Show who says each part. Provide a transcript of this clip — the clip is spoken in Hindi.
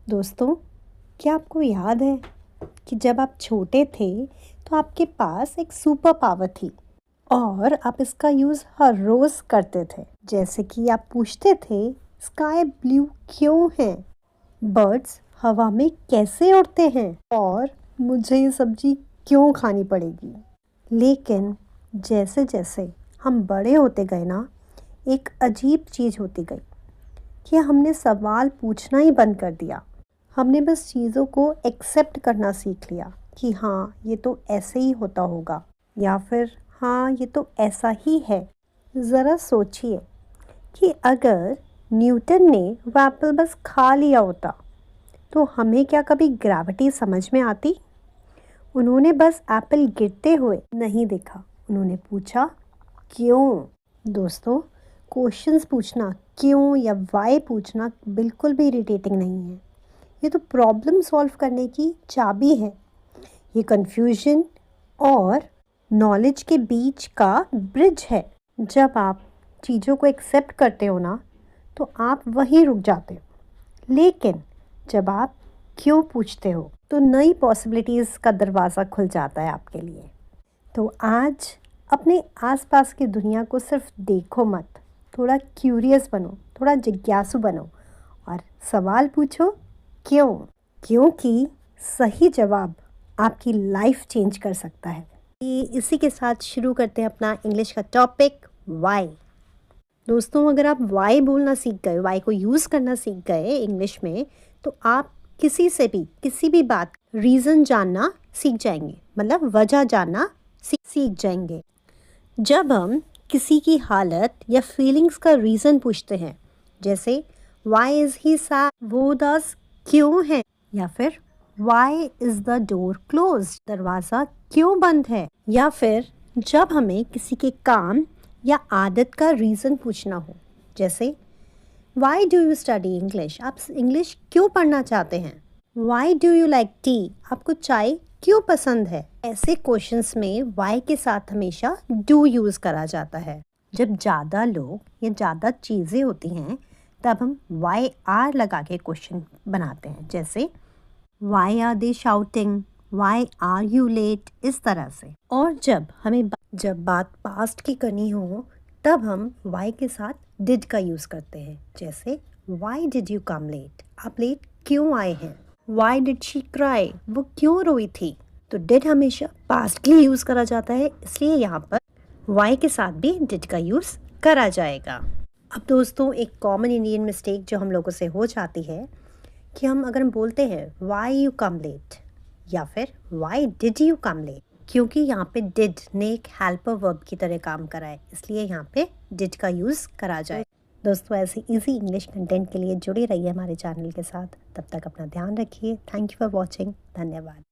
Speaker 1: दोस्तों, क्या आपको याद है कि जब आप छोटे थे तो आपके पास एक सुपर पावर थी और आप इसका यूज़ हर रोज़ करते थे। जैसे कि आप पूछते थे, स्काई ब्लू क्यों है, बर्ड्स हवा में कैसे उड़ते हैं और मुझे ये सब्जी क्यों खानी पड़ेगी। लेकिन जैसे जैसे हम बड़े होते गए ना, एक अजीब चीज़ होती गई कि हमने सवाल पूछना ही बंद कर दिया। हमने बस चीज़ों को एक्सेप्ट करना सीख लिया कि हाँ, ये तो ऐसे ही होता होगा, या फिर हाँ, ये तो ऐसा ही है। ज़रा सोचिए कि अगर न्यूटन ने वो एप्पल बस खा लिया होता तो हमें क्या कभी ग्रेविटी समझ में आती? उन्होंने बस एप्पल गिरते हुए नहीं देखा, उन्होंने पूछा क्यों। दोस्तों, क्वेश्चंस पूछना क्यों या वाई पूछना बिल्कुल भी इरिटेटिंग नहीं है। ये तो प्रॉब्लम सॉल्व करने की चाबी है। ये कंफ्यूजन और नॉलेज के बीच का ब्रिज है। जब आप चीज़ों को एक्सेप्ट करते हो ना, तो आप वहीं रुक जाते हो। लेकिन जब आप क्यों पूछते हो तो नई पॉसिबिलिटीज़ का दरवाज़ा खुल जाता है आपके लिए। तो आज अपने आसपास की दुनिया को सिर्फ देखो मत, थोड़ा क्यूरियस बनो, थोड़ा जिज्ञासु बनो और सवाल पूछो क्यों। क्योंकि सही जवाब आपकी लाइफ चेंज कर सकता है। इसी के साथ शुरू करते हैं अपना इंग्लिश का टॉपिक, वाई। दोस्तों, अगर आप वाई बोलना सीख गए, वाई को यूज़ करना सीख गए इंग्लिश में, तो आप किसी से भी किसी भी बात रीज़न जानना सीख जाएंगे, मतलब वजह जानना सीख जाएंगे। जब हम किसी की हालत या फीलिंग्स का रीज़न पूछते हैं, जैसे वाई इज़ ही सैड, वो उदास क्यों है, या फिर why is the door closed, दरवाज़ा क्यों बंद है, या फिर जब हमें किसी के काम या आदत का रीज़न पूछना हो, जैसे why do you study English, आप इंग्लिश क्यों पढ़ना चाहते हैं, why do you like T, आपको चाय क्यों पसंद है। ऐसे क्वेश्चंस में वाई के साथ हमेशा डू यूज़ करा जाता है। जब ज़्यादा लोग या ज़्यादा चीज़ें होती हैं, तब हम वाई आर लगा के क्वेश्चन बनाते हैं, जैसे why are they shouting, why are you late, इस तरह से। और जब बात पास्ट की करनी हो, तब हम वाई के साथ डिड का यूज़ करते हैं, जैसे why did you come late, आप लेट क्यों आए हैं। वाई डिड शी क्राई, वो क्यों रोई थी। तो डिड हमेशा पास्ट के लिए यूज़ करा जाता है, इसलिए यहाँ पर वाई के साथ भी डिड का यूज़ करा जाएगा। अब दोस्तों, एक कॉमन इंडियन मिस्टेक जो हम लोगों से हो जाती है कि अगर हम बोलते हैं वाई यू कम लेट या फिर why did you come late, क्योंकि यहाँ पे डिड ने एक हेल्पर वर्ब की तरह काम करा है, इसलिए यहाँ पे डिड का यूज़ करा जाए। दोस्तों, ऐसे इजी इंग्लिश कंटेंट के लिए जुड़े रहिए हमारे चैनल के साथ। तब तक अपना ध्यान रखिए। Thank you for watching. धन्यवाद।